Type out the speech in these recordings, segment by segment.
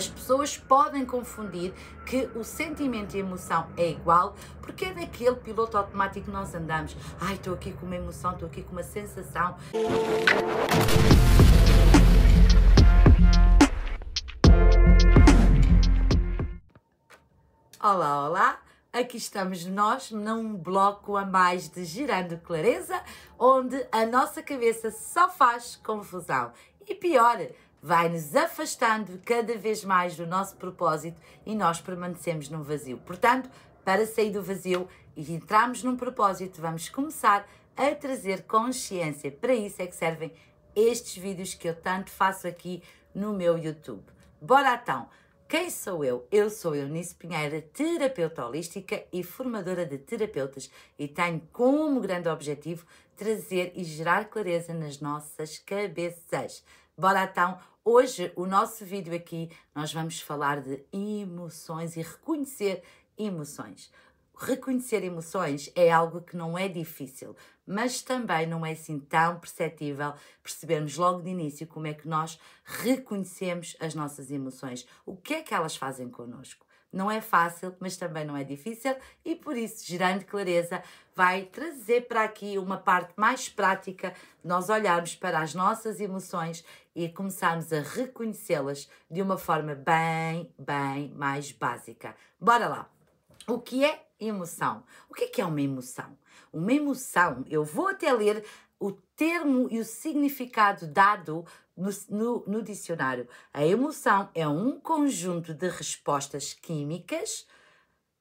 As pessoas podem confundir que o sentimento e a emoção é igual, porque é daquele piloto automático que nós andamos. Ai, estou aqui com uma emoção, estou aqui com uma sensação. Olá, olá! Aqui estamos nós num bloco a mais de Girando Clareza, onde a nossa cabeça só faz confusão. E pior, vai-nos afastando cada vez mais do nosso propósito e nós permanecemos num vazio. Portanto, para sair do vazio e entrarmos num propósito, vamos começar a trazer consciência. Para isso é que servem estes vídeos que eu tanto faço aqui no meu YouTube. Bora então! Quem sou eu? Eu sou Eunice Pinheiro, terapeuta holística e formadora de terapeutas, e tenho como grande objetivo trazer e gerar clareza nas nossas cabeças. Bora então, hoje o nosso vídeo aqui nós vamos falar de emoções e reconhecer emoções. Reconhecer emoções é algo que não é difícil, mas também não é assim tão perceptível percebermos logo de início como é que nós reconhecemos as nossas emoções, o que é que elas fazem connosco. Não é fácil, mas também não é difícil e por isso, Girando Clareza vai trazer para aqui uma parte mais prática, nós olharmos para as nossas emoções e começarmos a reconhecê-las de uma forma bem mais básica. Bora lá! O que é emoção? O que é uma emoção? Uma emoção, eu vou até ler o termo e o significado dado no dicionário. A emoção é um conjunto de respostas químicas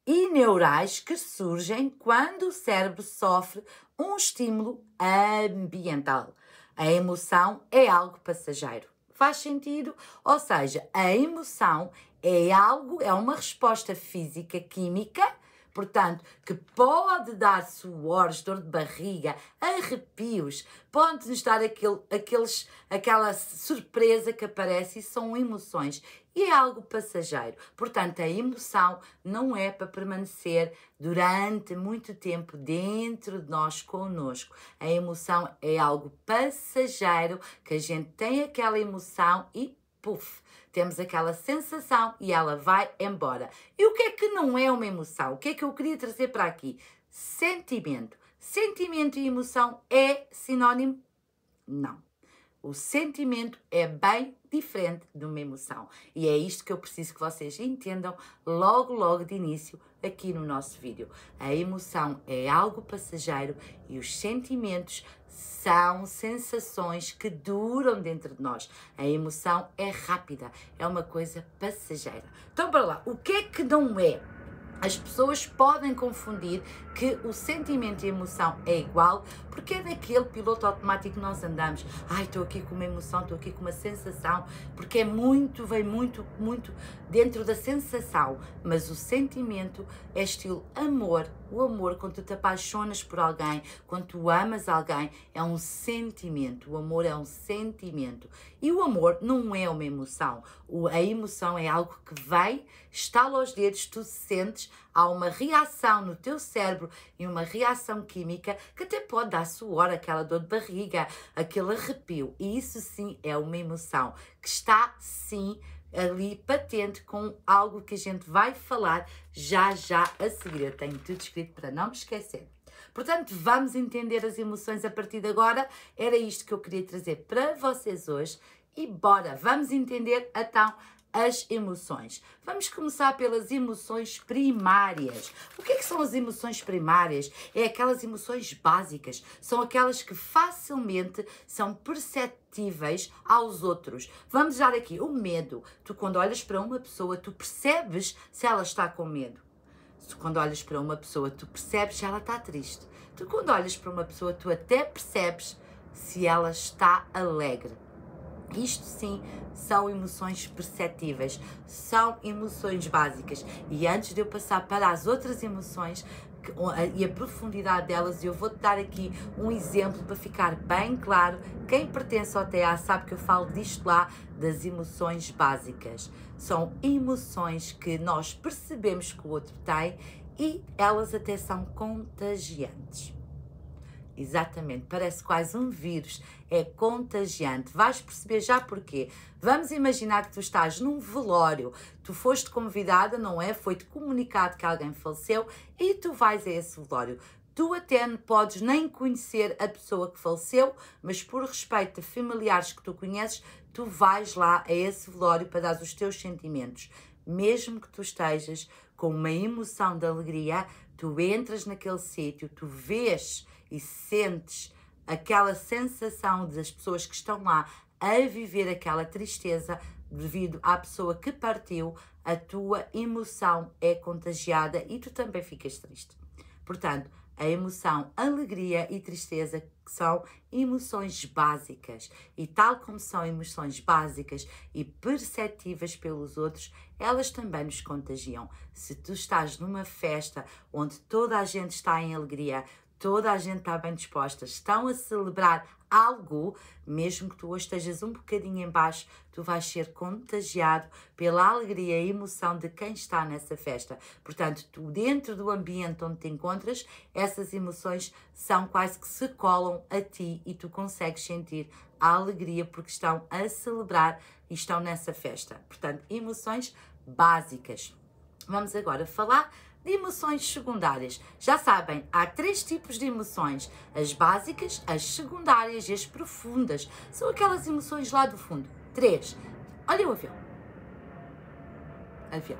e neurais que surgem quando o cérebro sofre um estímulo ambiental. A emoção é algo passageiro. Faz sentido? Ou seja, a emoção é uma resposta física, química, portanto, que pode dar suores, dor de barriga, arrepios, pode-nos dar aquela surpresa que aparece e são emoções. E é algo passageiro. Portanto, a emoção não é para permanecer durante muito tempo dentro de nós, connosco. A emoção é algo passageiro, que a gente tem aquela emoção e puf, temos aquela sensação e ela vai embora. E o que é que não é uma emoção? O que é que eu queria trazer para aqui? Sentimento. Sentimento e emoção é sinónimo? Não. O sentimento é bem diferente de uma emoção. E é isto que eu preciso que vocês entendam logo de início aqui no nosso vídeo. A emoção é algo passageiro e os sentimentos são sensações que duram dentro de nós. A emoção é rápida, é uma coisa passageira. Então, para lá, o que é que não é? As pessoas podem confundir que o sentimento e a emoção é igual, porque é daquele piloto automático que nós andamos. Ai, estou aqui com uma emoção, estou aqui com uma sensação, porque vem muito dentro da sensação. Mas o sentimento é estilo amor. O amor, quando tu te apaixonas por alguém, quando tu amas alguém, é um sentimento. O amor é um sentimento. E o amor não é uma emoção. A emoção é algo que vem, estala os dedos, tu sentes, há uma reação no teu cérebro e uma reação química que até pode dar suor, aquela dor de barriga, aquele arrepio. E isso sim é uma emoção que está sim ali patente com algo que a gente vai falar já a seguir. Eu tenho tudo escrito para não me esquecer. Portanto, vamos entender as emoções a partir de agora. Era isto que eu queria trazer para vocês hoje. E bora, vamos entender então as emoções. Vamos começar pelas emoções primárias. O que é que são as emoções primárias? É aquelas emoções básicas, são aquelas que facilmente são perceptíveis aos outros. Vamos dar aqui o medo. Tu, quando olhas para uma pessoa, tu percebes se ela está com medo. Tu, quando olhas para uma pessoa, tu percebes se ela está triste. Tu, quando olhas para uma pessoa, tu até percebes se ela está alegre. Isto sim são emoções perceptíveis, são emoções básicas. E antes de eu passar para as outras emoções e a profundidade delas, eu vou-te dar aqui um exemplo para ficar bem claro. Quem pertence ao TA sabe que eu falo disto lá, das emoções básicas. São emoções que nós percebemos que o outro tem e elas até são contagiantes. Exatamente, parece quase um vírus, é contagiante. Vais perceber já porquê. Vamos imaginar que tu estás num velório, tu foste convidada, não é? Foi-te comunicado que alguém faleceu e tu vais a esse velório. Tu até podes nem conhecer a pessoa que faleceu, mas por respeito a familiares que tu conheces, tu vais lá a esse velório para dar os teus sentimentos. Mesmo que tu estejas com uma emoção de alegria, tu entras naquele sítio, tu vês e sentes aquela sensação das pessoas que estão lá a viver aquela tristeza devido à pessoa que partiu, a tua emoção é contagiada e tu também ficas triste. Portanto, a emoção, alegria e tristeza são emoções básicas e tal como são emoções básicas e perceptíveis pelos outros, elas também nos contagiam. Se tu estás numa festa onde toda a gente está em alegria, toda a gente está bem disposta, estão a celebrar algo, mesmo que tu hoje estejas um bocadinho em baixo, tu vais ser contagiado pela alegria e emoção de quem está nessa festa. Portanto, tu dentro do ambiente onde te encontras, essas emoções são quase que se colam a ti e tu consegues sentir a alegria porque estão a celebrar e estão nessa festa. Portanto, emoções básicas. Vamos agora falar de emoções secundárias. Já sabem, há 3 tipos de emoções: as básicas, as secundárias e as profundas. São aquelas emoções lá do fundo. 3. Olha o avião. Avião.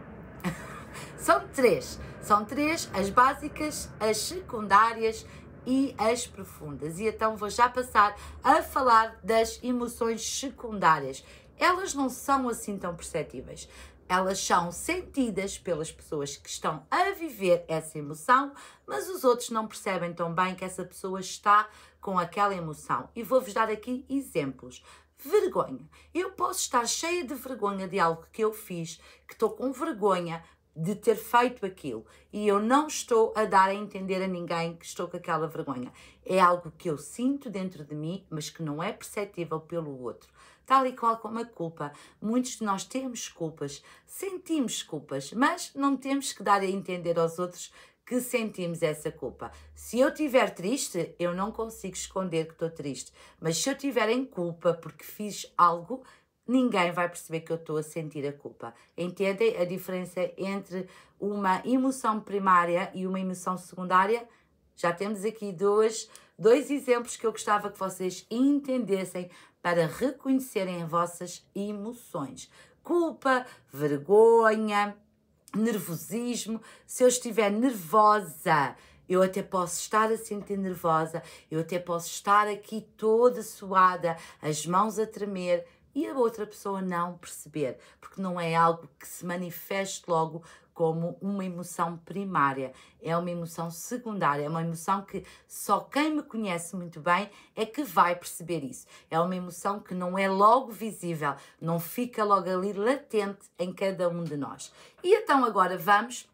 São 3. São 3, as básicas, as secundárias e as profundas. E então vou já passar a falar das emoções secundárias. Elas não são assim tão perceptíveis. Elas são sentidas pelas pessoas que estão a viver essa emoção, mas os outros não percebem tão bem que essa pessoa está com aquela emoção. E vou-vos dar aqui exemplos. Vergonha. Eu posso estar cheia de vergonha de algo que eu fiz, que estou com vergonha de ter feito aquilo e eu não estou a dar a entender a ninguém que estou com aquela vergonha. É algo que eu sinto dentro de mim, mas que não é perceptível pelo outro. Tal e qual como a culpa. Muitos de nós temos culpas, sentimos culpas, mas não temos que dar a entender aos outros que sentimos essa culpa. Se eu estiver triste, eu não consigo esconder que estou triste. Mas se eu estiver em culpa porque fiz algo, ninguém vai perceber que eu estou a sentir a culpa. Entendem a diferença entre uma emoção primária e uma emoção secundária? Já temos aqui dois exemplos que eu gostava que vocês entendessem para reconhecerem as vossas emoções. Culpa, vergonha, nervosismo. Se eu estiver nervosa, eu até posso estar a sentir nervosa, eu até posso estar aqui toda suada, as mãos a tremer e a outra pessoa não perceber, porque não é algo que se manifeste logo como uma emoção primária, é uma emoção secundária, é uma emoção que só quem me conhece muito bem é que vai perceber isso. É uma emoção que não é logo visível, não fica logo ali latente em cada um de nós. E então agora vamos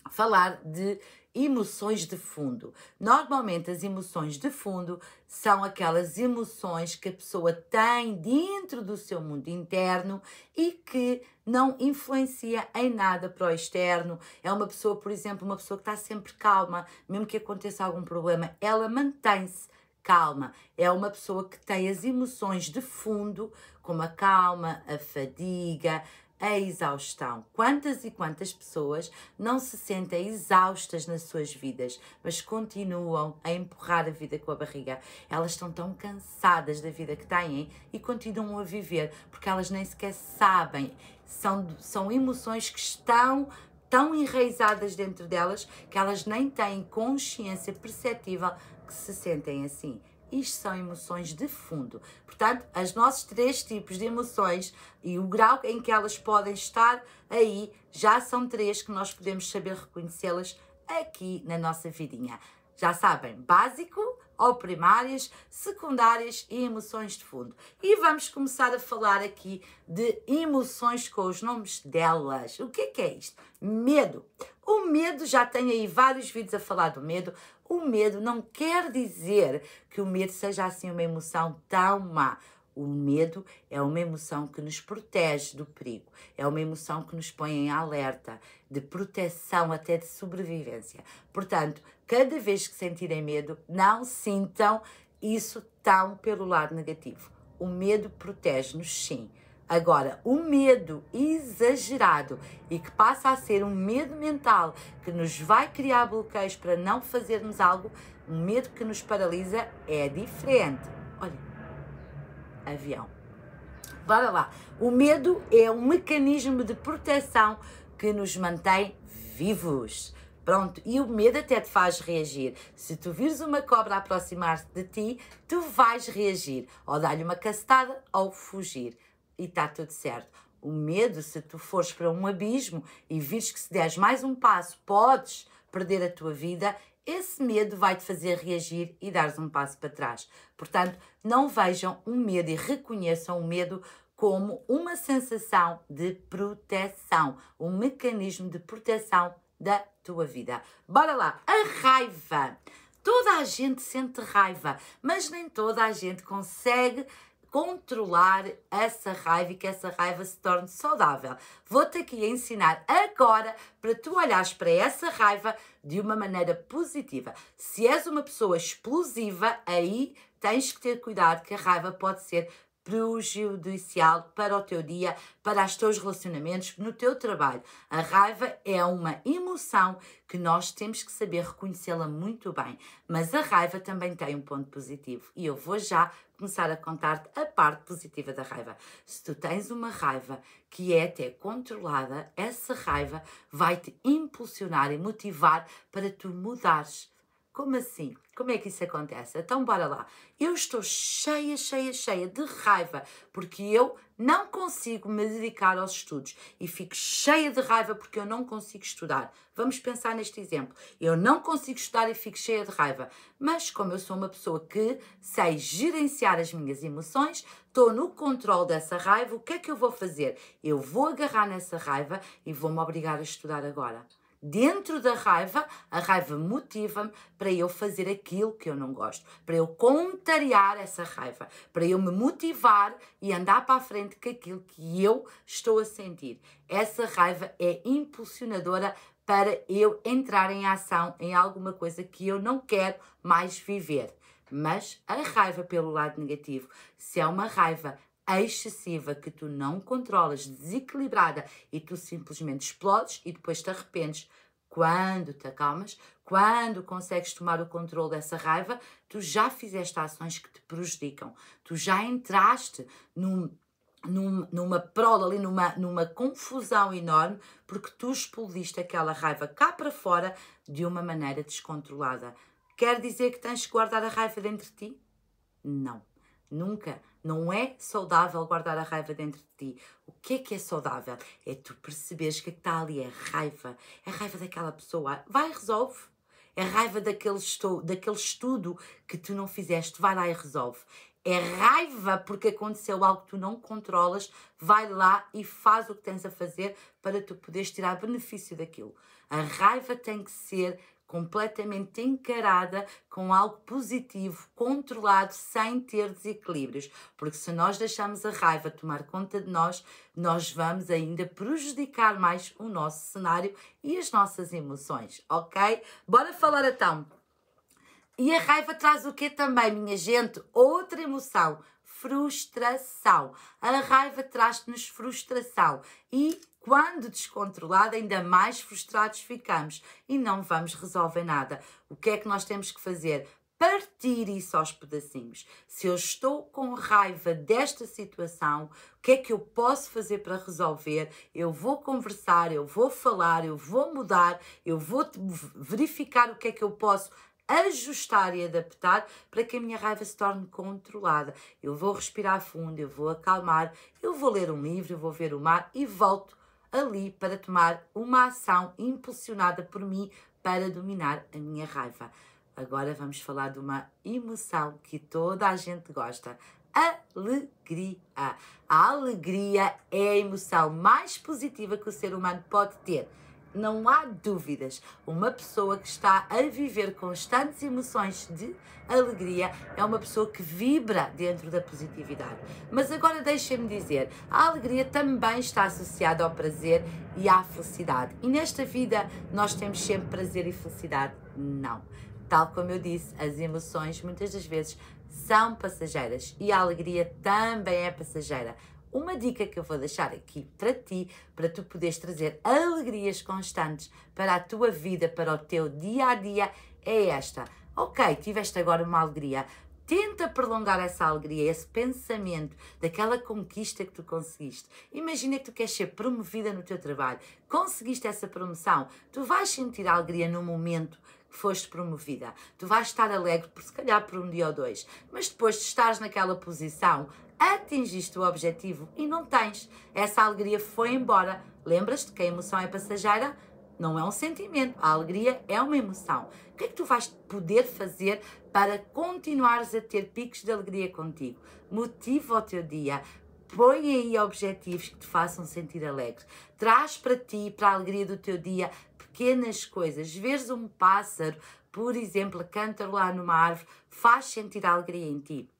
falar de emoções de fundo. Normalmente as emoções de fundo são aquelas emoções que a pessoa tem dentro do seu mundo interno e que não influencia em nada para o externo. É uma pessoa, por exemplo, uma pessoa que está sempre calma, mesmo que aconteça algum problema, ela mantém-se calma. É uma pessoa que tem as emoções de fundo, como a calma, a fadiga, a exaustão. Quantas e quantas pessoas não se sentem exaustas nas suas vidas, mas continuam a empurrar a vida com a barriga? Elas estão tão cansadas da vida que têm e continuam a viver, porque elas nem sequer sabem. São emoções que estão tão enraizadas dentro delas que elas nem têm consciência perceptível que se sentem assim. Isto são emoções de fundo. Portanto, os nossos 3 tipos de emoções e o grau em que elas podem estar aí, já são 3 que nós podemos saber reconhecê-las aqui na nossa vidinha. Já sabem, básico ou primárias, secundárias e emoções de fundo. E vamos começar a falar aqui de emoções com os nomes delas. O que é isto? Medo. O medo, já tem aí vários vídeos a falar do medo. O medo não quer dizer que o medo seja assim uma emoção tão má. O medo é uma emoção que nos protege do perigo, é uma emoção que nos põe em alerta, de proteção, até de sobrevivência. Portanto, cada vez que sentirem medo, não sintam isso tão pelo lado negativo. O medo protege-nos, sim. Agora, o medo exagerado e que passa a ser um medo mental que nos vai criar bloqueios para não fazermos algo, um medo que nos paralisa, é diferente. Olha, avião. Bora lá. O medo é um mecanismo de proteção que nos mantém vivos. Pronto, e o medo até te faz reagir. Se tu vires uma cobra aproximar-se de ti, tu vais reagir, ou dar-lhe uma cacetada, ou fugir. E está tudo certo. O medo, se tu fores para um abismo e vires que se deres mais um passo, podes perder a tua vida, esse medo vai te fazer reagir e dares um passo para trás. Portanto, não vejam o medo e reconheçam o medo como uma sensação de proteção, um mecanismo de proteção da tua vida. Bora lá, a raiva. Toda a gente sente raiva, mas nem toda a gente consegue controlar essa raiva e que essa raiva se torne saudável. Vou-te aqui ensinar agora para tu olhares para essa raiva de uma maneira positiva. Se és uma pessoa explosiva, aí tens que ter cuidado, que a raiva pode ser prejudicial para o teu dia, para os teus relacionamentos, no teu trabalho. A raiva é uma emoção que nós temos que saber reconhecê-la muito bem, mas a raiva também tem um ponto positivo e eu vou já começar a contar-te a parte positiva da raiva. Se tu tens uma raiva que é até controlada, essa raiva vai-te impulsionar e motivar para tu mudares. Como assim? Como é que isso acontece? Então, bora lá. Eu estou cheia de raiva porque eu não consigo me dedicar aos estudos e fico cheia de raiva porque eu não consigo estudar. Vamos pensar neste exemplo. Eu não consigo estudar e fico cheia de raiva, mas como eu sou uma pessoa que sei gerenciar as minhas emoções, estou no controle dessa raiva, o que é que eu vou fazer? Eu vou agarrar nessa raiva e vou-me obrigar a estudar agora. Dentro da raiva, a raiva motiva-me para eu fazer aquilo que eu não gosto, para eu contrariar essa raiva, para eu me motivar e andar para a frente com aquilo que eu estou a sentir. Essa raiva é impulsionadora para eu entrar em ação em alguma coisa que eu não quero mais viver. Mas a raiva pelo lado negativo, se é uma raiva excessiva que tu não controlas, desequilibrada, e tu simplesmente explodes e depois te arrependes. Quando te acalmas, quando consegues tomar o controle dessa raiva, tu já fizeste ações que te prejudicam. Tu já entraste numa prola ali, numa confusão enorme, porque tu explodiste aquela raiva cá para fora de uma maneira descontrolada. Quer dizer que tens que guardar a raiva dentro de ti? Não. Nunca. Não é saudável guardar a raiva dentro de ti. O que é saudável? É tu perceberes que o que está ali é raiva. É raiva daquela pessoa. Vai e resolve. É raiva daquele estudo que tu não fizeste. Vai lá e resolve. É raiva porque aconteceu algo que tu não controlas. Vai lá e faz o que tens a fazer para tu poderes tirar benefício daquilo. A raiva tem que ser completamente encarada com algo positivo, controlado, sem ter desequilíbrios. Porque se nós deixarmos a raiva tomar conta de nós, nós vamos ainda prejudicar mais o nosso cenário e as nossas emoções, ok? Bora falar então. E a raiva traz o quê também, minha gente? Outra emoção, frustração. A raiva traz-nos frustração e quando descontrolada, ainda mais frustrados ficamos e não vamos resolver nada. O que é que nós temos que fazer? Partir isso aos pedacinhos. Se eu estou com raiva desta situação, o que é que eu posso fazer para resolver? Eu vou conversar, eu vou falar, eu vou mudar, eu vou verificar o que é que eu posso ajustar e adaptar para que a minha raiva se torne controlada. Eu vou respirar fundo, eu vou acalmar, eu vou ler um livro, eu vou ver o mar e volto ali para tomar uma ação impulsionada por mim para dominar a minha raiva. Agora vamos falar de uma emoção que toda a gente gosta. Alegria. A alegria é a emoção mais positiva que o ser humano pode ter. não há dúvidas. Uma pessoa que está a viver constantes emoções de alegria é uma pessoa que vibra dentro da positividade. Mas agora deixem-me dizer, a alegria também está associada ao prazer e à felicidade. E nesta vida nós temos sempre prazer e felicidade? Não. Tal como eu disse, as emoções muitas das vezes são passageiras e a alegria também é passageira. Uma dica que eu vou deixar aqui para ti, para tu poderes trazer alegrias constantes para a tua vida, para o teu dia a dia, é esta. Ok, tiveste agora uma alegria. Tenta prolongar essa alegria, esse pensamento daquela conquista que tu conseguiste. Imagina que tu queres ser promovida no teu trabalho. Conseguiste essa promoção. Tu vais sentir alegria no momento que foste promovida. Tu vais estar alegre, por se calhar por um dia ou dois. Mas depois de estares naquela posição, atingiste o objetivo e não tens. Essa alegria foi embora. Lembras-te que a emoção é passageira? Não é um sentimento. A alegria é uma emoção. O que é que tu vais poder fazer para continuares a ter picos de alegria contigo? Motiva o teu dia. Põe aí objetivos que te façam sentir alegre. Traz para ti, para a alegria do teu dia, pequenas coisas. Veres um pássaro, por exemplo, a cantar lá numa árvore, faz sentir a alegria em ti.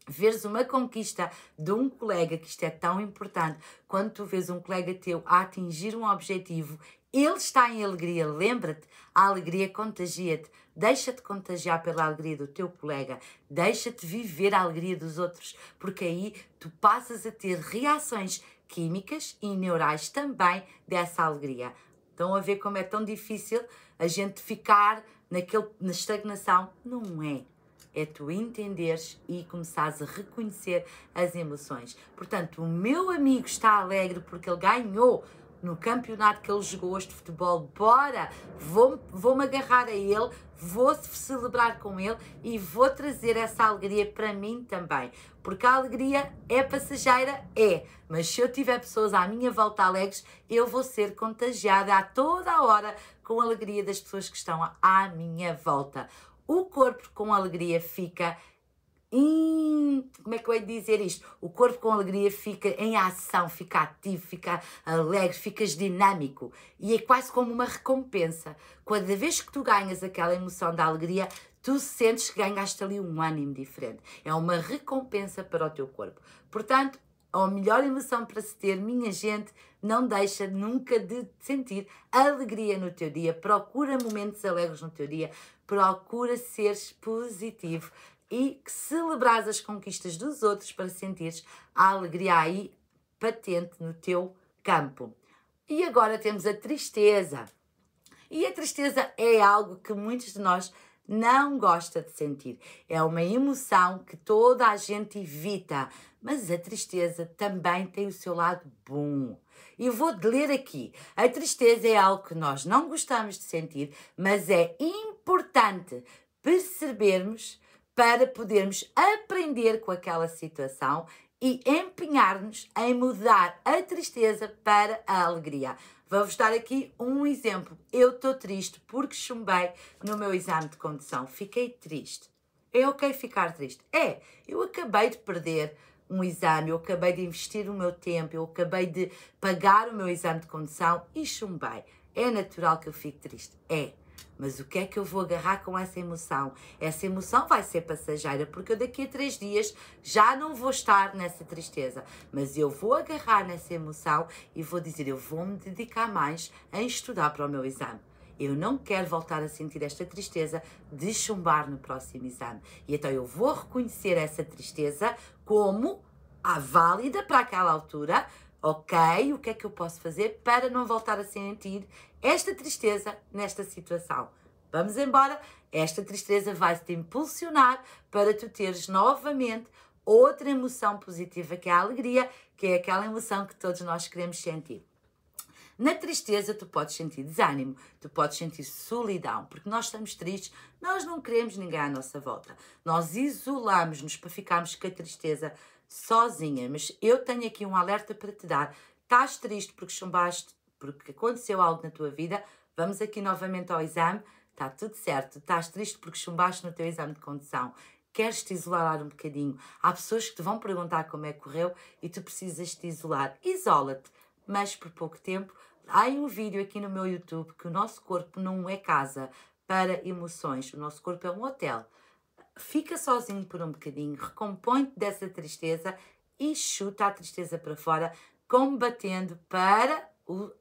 Veres uma conquista de um colega, que isto é tão importante, quando tu vês um colega teu a atingir um objetivo, ele está em alegria, lembra-te, a alegria contagia-te, deixa-te contagiar pela alegria do teu colega, deixa-te viver a alegria dos outros, porque aí tu passas a ter reações químicas e neurais também dessa alegria. Estão a ver como é tão difícil a gente ficar na estagnação? Não é. É tu entenderes e começares a reconhecer as emoções. Portanto, o meu amigo está alegre porque ele ganhou no campeonato que ele jogou hoje de futebol. Bora! Vou-me agarrar a ele, vou celebrar com ele e vou trazer essa alegria para mim também. Porque a alegria é passageira? É. Mas se eu tiver pessoas à minha volta alegres, eu vou ser contagiada a toda a hora com a alegria das pessoas que estão à minha volta. O corpo com alegria fica como é que eu hei de dizer isto? O corpo com alegria fica em ação, fica ativo, fica alegre, ficas dinâmico. E é quase como uma recompensa. Cada vez que tu ganhas aquela emoção da alegria, tu sentes que ganhaste ali um ânimo diferente. É uma recompensa para o teu corpo. Portanto, a melhor emoção para se ter, minha gente, não deixa nunca de sentir alegria no teu dia. Procura momentos alegres no teu dia. Procura seres positivo e celebrares as conquistas dos outros para sentires a alegria aí patente no teu campo. E agora temos a tristeza. E a tristeza é algo que muitos de nós não gosta de sentir. É uma emoção que toda a gente evita, mas a tristeza também tem o seu lado bom. E vou-te ler aqui. A tristeza é algo que nós não gostamos de sentir, mas é importante percebermos para podermos aprender com aquela situação e empenhar-nos em mudar a tristeza para a alegria. Vou-vos dar aqui um exemplo. Eu estou triste porque chumbei no meu exame de condução. Fiquei triste. É ok ficar triste? É. Eu acabei de perder um exame, eu acabei de investir o meu tempo, eu acabei de pagar o meu exame de condução e chumbei. É natural que eu fique triste? É. Mas o que é que eu vou agarrar com essa emoção? Essa emoção vai ser passageira, porque eu daqui a 3 dias já não vou estar nessa tristeza. Mas eu vou agarrar nessa emoção e vou dizer, eu vou me dedicar mais a estudar para o meu exame. Eu não quero voltar a sentir esta tristeza de chumbar no próximo exame. E então eu vou reconhecer essa tristeza como a válida para aquela altura. Ok, o que é que eu posso fazer para não voltar a sentir esta tristeza nesta situação? Vamos embora, esta tristeza vai te impulsionar para tu teres novamente outra emoção positiva, que é a alegria, que é aquela emoção que todos nós queremos sentir. Na tristeza tu podes sentir desânimo, tu podes sentir solidão, porque nós estamos tristes, nós não queremos ninguém à nossa volta. Nós isolamos-nos para ficarmos com a tristeza sozinha, mas eu tenho aqui um alerta para te dar. Estás triste porque chumbaste, porque aconteceu algo na tua vida, vamos aqui novamente ao exame, está tudo certo. Estás triste porque chumbaste no teu exame de condução, queres te isolar um bocadinho. Há pessoas que te vão perguntar como é que correu e tu precisas te isolar. Isola-te, mas por pouco tempo Há um vídeo aqui no meu YouTube que o nosso corpo não é casa para emoções. O nosso corpo é um hotel. Fica sozinho por um bocadinho, recompõe-te dessa tristeza e chuta a tristeza para fora, combatendo para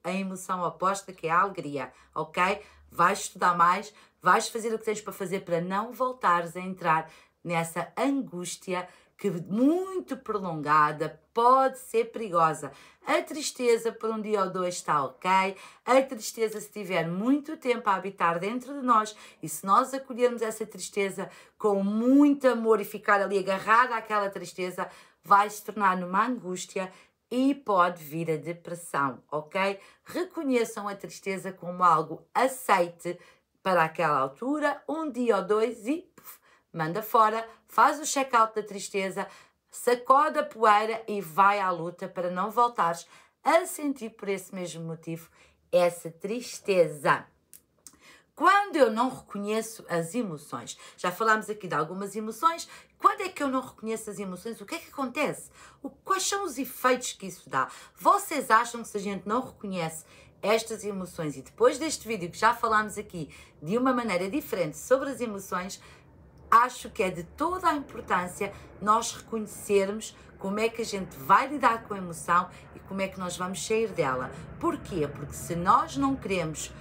a emoção oposta, que é a alegria, ok? Vais estudar mais, vais fazer o que tens para fazer para não voltares a entrar nessa angústia que muito prolongada pode ser perigosa. A tristeza por um dia ou dois está ok. A tristeza, se tiver muito tempo a habitar dentro de nós e se nós acolhermos essa tristeza com muito amor e ficar ali agarrada àquela tristeza, vai se tornar numa angústia e pode vir a depressão, ok? Reconheçam a tristeza como algo aceite para aquela altura, um dia ou dois e manda fora, faz o check-out da tristeza, sacode a poeira e vai à luta para não voltares a sentir por esse mesmo motivo essa tristeza. Quando eu não reconheço as emoções, já falámos aqui de algumas emoções, quando é que eu não reconheço as emoções, o que é que acontece? Quais são os efeitos que isso dá? Vocês acham que se a gente não reconhece estas emoções, e depois deste vídeo que já falámos aqui de uma maneira diferente sobre as emoções, acho que é de toda a importância nós reconhecermos como é que a gente vai lidar com a emoção e como é que nós vamos sair dela. Porquê? Porque se nós não queremos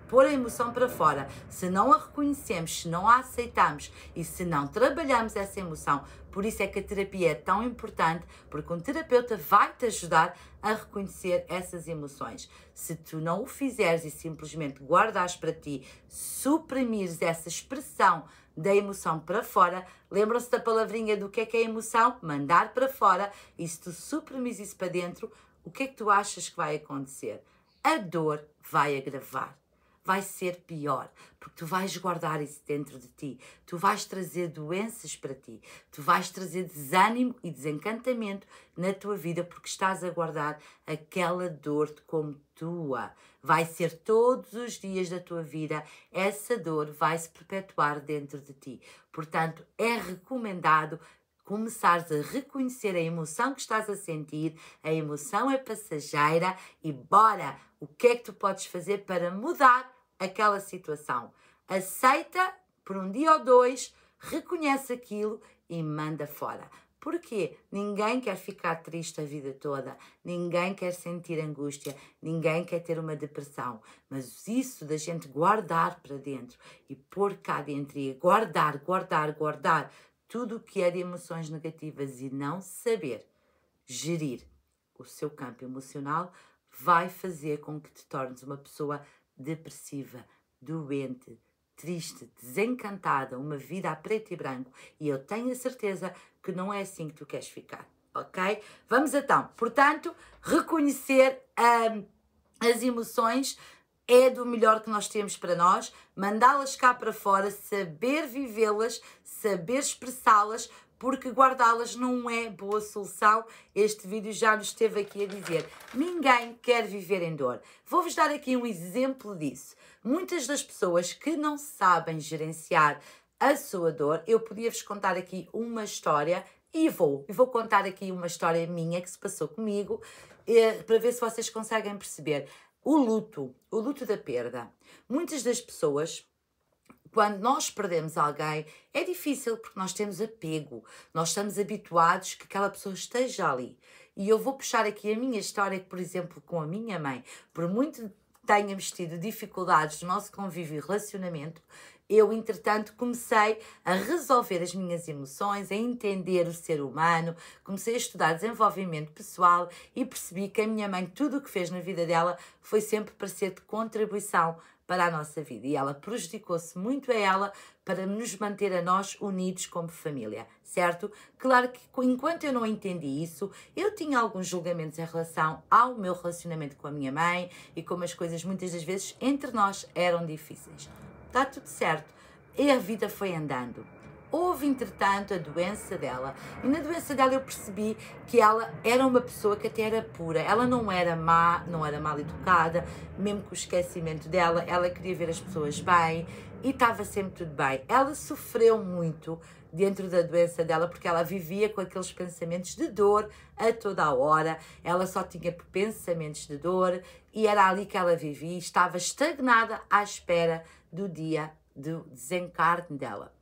pôr a emoção para fora, se não a reconhecemos, se não a aceitamos e se não trabalhamos essa emoção, por isso é que a terapia é tão importante, porque um terapeuta vai te ajudar a reconhecer essas emoções. Se tu não o fizeres e simplesmente guardares para ti, suprimires essa expressão da emoção para fora, lembram-se da palavrinha do que é a emoção? Mandar para fora. E se tu suprimires isso para dentro, o que é que tu achas que vai acontecer? A dor vai agravar. Vai ser pior, porque tu vais guardar isso dentro de ti, tu vais trazer doenças para ti, tu vais trazer desânimo e desencantamento na tua vida, porque estás a guardar aquela dor como tua. Vai ser todos os dias da tua vida, essa dor vai se perpetuar dentro de ti. Portanto, é recomendado começares a reconhecer a emoção que estás a sentir, a emoção é passageira e bora! O que é que tu podes fazer para mudar aquela situação? Aceita por um dia ou dois, reconhece aquilo e manda fora. Porquê? Ninguém quer ficar triste a vida toda, ninguém quer sentir angústia, ninguém quer ter uma depressão, mas isso da gente guardar para dentro e pôr cá dentro e guardar tudo o que é de emoções negativas e não saber gerir o seu campo emocional vai fazer com que te tornes uma pessoa depressiva, doente, triste, desencantada, uma vida a preto e branco. E eu tenho a certeza que não é assim que tu queres ficar, ok? Vamos então, portanto, reconhecer as emoções é do melhor que nós temos para nós, mandá-las cá para fora, saber vivê-las, saber expressá-las, porque guardá-las não é boa solução. Este vídeo já nos esteve aqui a dizer, ninguém quer viver em dor. Vou-vos dar aqui um exemplo disso. Muitas das pessoas que não sabem gerenciar a sua dor, eu podia-vos contar aqui uma história e vou contar aqui uma história minha que se passou comigo, para ver se vocês conseguem perceber. O luto da perda. Muitas das pessoas, quando nós perdemos alguém, é difícil porque nós temos apego, nós estamos habituados que aquela pessoa esteja ali. E eu vou puxar aqui a minha história, por exemplo, com a minha mãe, por muito tenhamos tido dificuldades no nosso convívio e relacionamento, eu, entretanto, comecei a resolver as minhas emoções, a entender o ser humano, comecei a estudar desenvolvimento pessoal e percebi que a minha mãe, tudo o que fez na vida dela, foi sempre para ser de contribuição para a nossa vida. E ela prejudicou-se muito a ela para nos manter a nós unidos como família, certo? Claro que enquanto eu não entendi isso, eu tinha alguns julgamentos em relação ao meu relacionamento com a minha mãe e como as coisas muitas das vezes entre nós eram difíceis. Está tudo certo. E a vida foi andando. Houve, entretanto, a doença dela. E na doença dela eu percebi que ela era uma pessoa que até era pura. Ela não era má, não era mal educada, mesmo com o esquecimento dela, ela queria ver as pessoas bem e estava sempre tudo bem. Ela sofreu muito dentro da doença dela porque ela vivia com aqueles pensamentos de dor a toda a hora. Ela só tinha pensamentos de dor e era ali que ela vivia, estava estagnada à espera do dia do desencarne dela.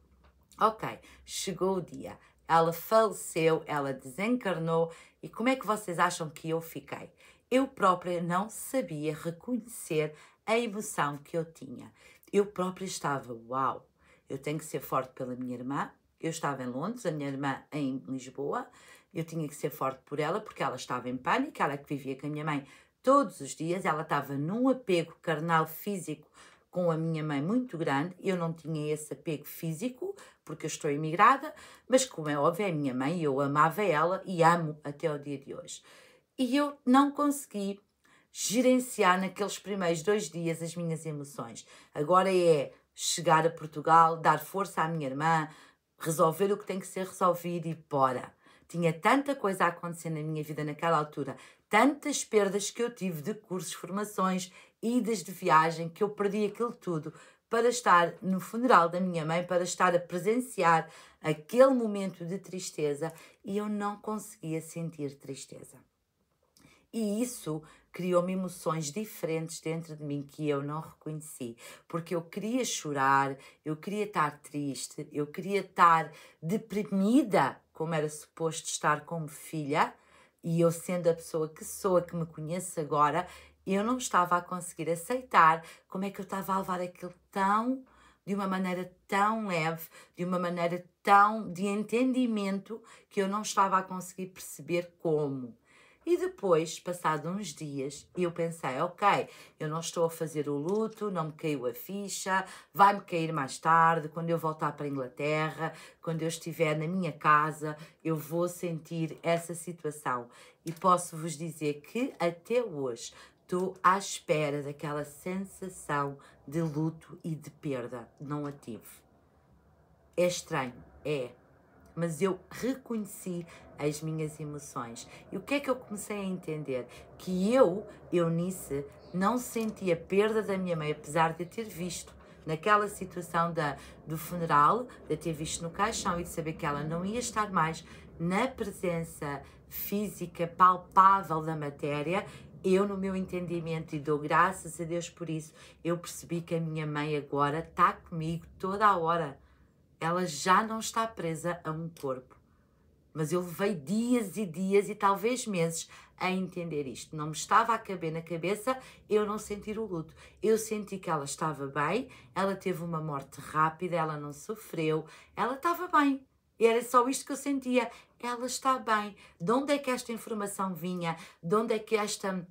Ok, chegou o dia, ela faleceu, ela desencarnou e como é que vocês acham que eu fiquei? Eu própria não sabia reconhecer a emoção que eu tinha. Eu própria estava, uau, eu tenho que ser forte pela minha irmã. Eu estava em Londres, a minha irmã em Lisboa, eu tinha que ser forte por ela porque ela estava em pânico, ela que vivia com a minha mãe todos os dias, ela estava num apego carnal físico com a minha mãe muito grande, eu não tinha esse apego físico, porque eu estou imigrada, mas como é óbvio, é a minha mãe, eu amava ela e amo até o dia de hoje. E eu não consegui gerenciar naqueles primeiros 2 dias as minhas emoções. Agora é chegar a Portugal, dar força à minha irmã, resolver o que tem que ser resolvido e bora. Tinha tanta coisa a acontecer na minha vida naquela altura, tantas perdas que eu tive de cursos, formações, idas de viagem, que eu perdi aquilo tudo para estar no funeral da minha mãe, para estar a presenciar aquele momento de tristeza e eu não conseguia sentir tristeza. E isso criou-me emoções diferentes dentro de mim que eu não reconheci, porque eu queria chorar, eu queria estar triste, eu queria estar deprimida, como era suposto estar como filha, e eu sendo a pessoa que sou, a que me conheço agora, eu não estava a conseguir aceitar como é que eu estava a levar aquilo de uma maneira tão leve, de uma maneira tão de entendimento, que eu não estava a conseguir perceber como. E depois, passados uns dias, eu pensei, ok, eu não estou a fazer o luto, não me caiu a ficha, vai-me cair mais tarde, quando eu voltar para a Inglaterra, quando eu estiver na minha casa, eu vou sentir essa situação. E posso-vos dizer que até hoje estou à espera daquela sensação de luto e de perda. Não a tive. É estranho, é. Mas eu reconheci as minhas emoções. E o que é que eu comecei a entender? Que eu, Eunice, não sentia a perda da minha mãe, apesar de a ter visto naquela situação do funeral, de a ter visto no caixão e de saber que ela não ia estar mais na presença física, palpável da matéria. Eu, no meu entendimento, e dou graças a Deus por isso, eu percebi que a minha mãe agora está comigo toda a hora. Ela já não está presa a um corpo. Mas eu levei dias e dias e talvez meses a entender isto. Não me estava a caber na cabeça eu não sentir o luto. Eu senti que ela estava bem, ela teve uma morte rápida, ela não sofreu, ela estava bem. E era só isto que eu sentia. Ela está bem. De onde é que esta informação vinha? De onde é que esta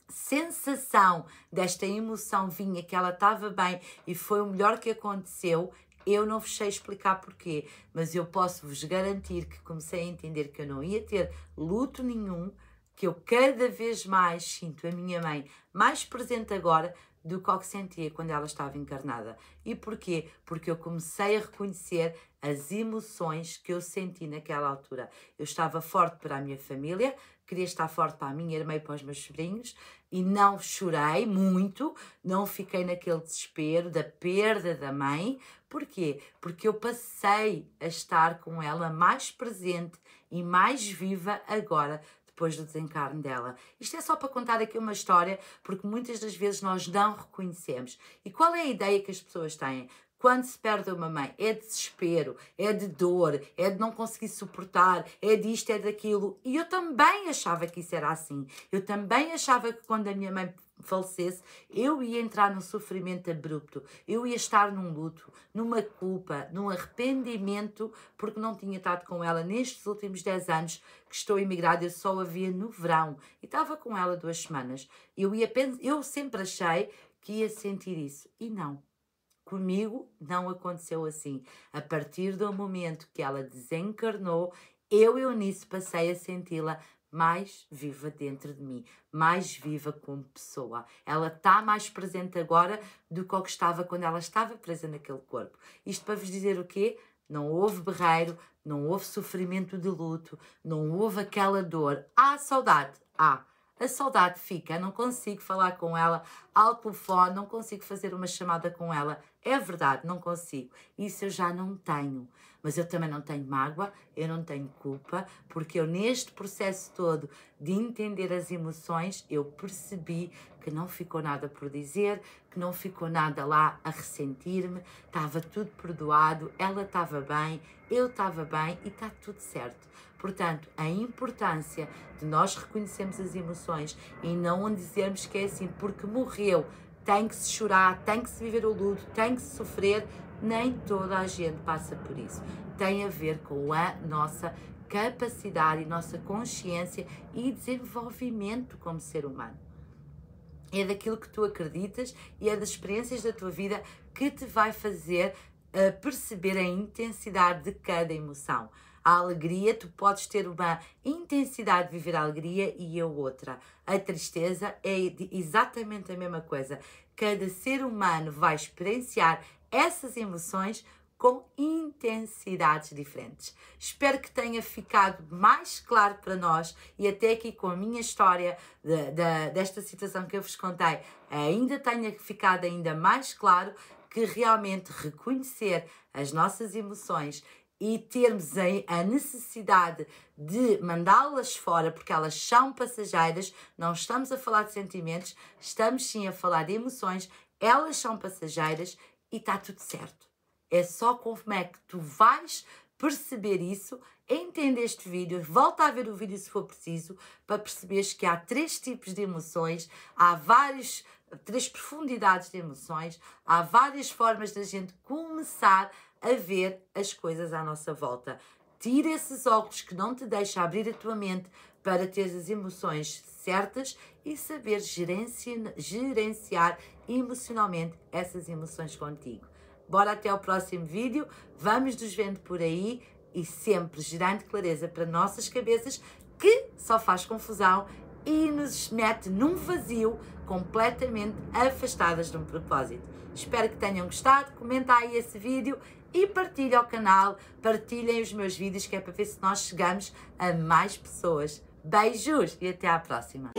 sensação, desta emoção vinha, que ela estava bem e foi o melhor que aconteceu? Eu não vos sei explicar porquê, mas eu posso vos garantir que comecei a entender que eu não ia ter luto nenhum, que eu cada vez mais sinto a minha mãe mais presente agora do que sentia quando ela estava encarnada. E porquê? Porque eu comecei a reconhecer as emoções que eu senti naquela altura. Eu estava forte para a minha família, queria estar forte para a minha irmã e para os meus sobrinhos, e não chorei muito, não fiquei naquele desespero da perda da mãe. Porquê? Porque eu passei a estar com ela mais presente e mais viva agora, depois do desencarne dela. Isto é só para contar aqui uma história, porque muitas das vezes nós não reconhecemos. E qual é a ideia que as pessoas têm? Quando se perde uma mãe, é de desespero, é de dor, é de não conseguir suportar, é disto, é daquilo. E eu também achava que isso era assim. Eu também achava que quando a minha mãe falecesse, eu ia entrar num sofrimento abrupto, eu ia estar num luto, numa culpa, num arrependimento, porque não tinha estado com ela nestes últimos 10 anos que estou imigrada. Eu só a via no verão e estava com ela 2 semanas. Eu sempre achei que ia sentir isso e não. Comigo não aconteceu assim. A partir do momento que ela desencarnou, eu, Eunice, passei a senti-la mais viva dentro de mim, mais viva como pessoa. Ela está mais presente agora do que o que estava quando ela estava presa naquele corpo. Isto para vos dizer o quê? não houve berreiro, não houve sofrimento de luto, não houve aquela dor. Há saudade? Há. A saudade fica, não consigo falar com ela ao telefone, não consigo fazer uma chamada com ela. É verdade, não consigo. Isso eu já não tenho. Mas eu também não tenho mágoa, eu não tenho culpa, porque eu neste processo todo de entender as emoções, eu percebi que não ficou nada por dizer, que não ficou nada lá a ressentir-me, estava tudo perdoado, ela estava bem, eu estava bem e está tudo certo. Portanto, a importância de nós reconhecermos as emoções e não dizermos que é assim, porque morreu, tem que se chorar, tem que se viver o luto, tem que se sofrer, nem toda a gente passa por isso. Tem a ver com a nossa capacidade e nossa consciência e desenvolvimento como ser humano. É daquilo que tu acreditas e é das experiências da tua vida que te vai fazer perceber a intensidade de cada emoção. A alegria, tu podes ter uma intensidade de viver a alegria e eu outra. A tristeza é exatamente a mesma coisa. Cada ser humano vai experienciar essas emoções com intensidades diferentes. Espero que tenha ficado mais claro para nós e até aqui com a minha história desta situação que eu vos contei, ainda tenha ficado ainda mais claro que realmente reconhecer as nossas emoções e termos a necessidade de mandá-las fora, porque elas são passageiras, não estamos a falar de sentimentos, estamos sim a falar de emoções, elas são passageiras e está tudo certo. É só como é que tu vais perceber isso, entender este vídeo, volta a ver o vídeo se for preciso, para perceberes que há 3 tipos de emoções, há 3 profundidades de emoções, há várias formas da gente começar a ver as coisas à nossa volta. Tira esses óculos que não te deixam abrir a tua mente para ter as emoções certas e saber gerenciar emocionalmente essas emoções contigo. Bora até ao próximo vídeo, vamos nos vendo por aí e sempre gerando clareza para nossas cabeças que só faz confusão e nos mete num vazio completamente afastadas de um propósito. Espero que tenham gostado, comenta aí esse vídeo e partilha o canal, partilhem os meus vídeos que é para ver se nós chegamos a mais pessoas. Beijos e até à próxima!